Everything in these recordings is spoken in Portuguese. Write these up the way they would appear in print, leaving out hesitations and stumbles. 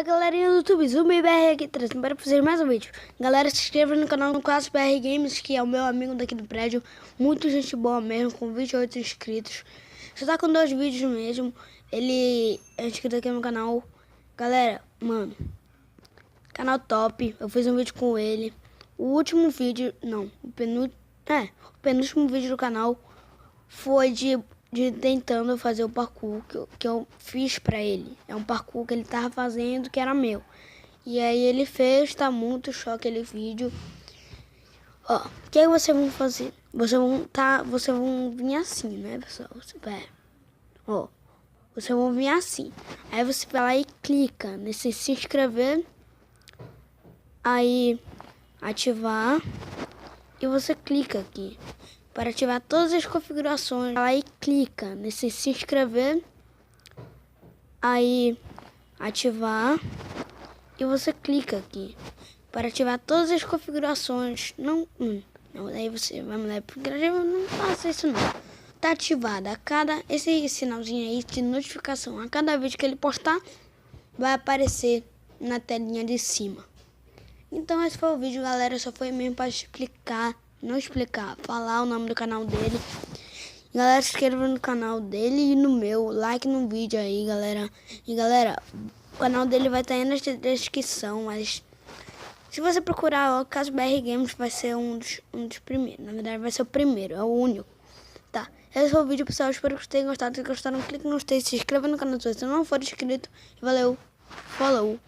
Fala galerinha do YouTube, ZumbiBR aqui trazendo para vocês mais um vídeo. Galera, se inscreva no canal no BR Games, que é o meu amigo daqui do prédio. Muito gente boa mesmo, com 28 inscritos. Só tá com 2 vídeos mesmo. Ele é inscrito aqui no canal. Galera, mano, canal top. Eu fiz um vídeo com ele. O último vídeo, não, o penúltimo vídeo do canal foi de tentando fazer o parkour que eu fiz pra ele. É um parkour que ele tava fazendo, que era meu. E aí ele fez, tá muito choque aquele vídeo. Ó, o que vocês vão fazer? Vocês vão vir assim, né, pessoal? Ó, vocês vão vir assim. Aí você vai lá e clica nesse se inscrever. Aí ativar. E você clica aqui para ativar todas as configurações. Vai lá e clica nesse se inscrever. Aí ativar. E você clica aqui para ativar todas as configurações. Não, daí você vai mudar porque eu não faço isso não. Tá ativado a cada esse sinalzinho aí de notificação. A cada vídeo que ele postar vai aparecer na telinha de cima. Então esse foi o vídeo, galera. Só foi mesmo para explicar, não explicar, falar o nome do canal dele. Galera, se inscreva no canal dele e no meu, like no vídeo aí, galera. E galera, o canal dele vai estar aí na descrição, mas se você procurar o Caso BR Games vai ser um dos primeiros. Na verdade vai ser o primeiro, é o único. Tá, esse foi o vídeo, pessoal. Espero que vocês tenham gostado. Se gostaram, clique no gostei, se inscreva no canal se você não for inscrito. Valeu, falou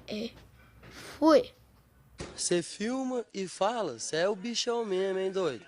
e fui. Você filma e fala, você é o bichão mesmo, hein, doido?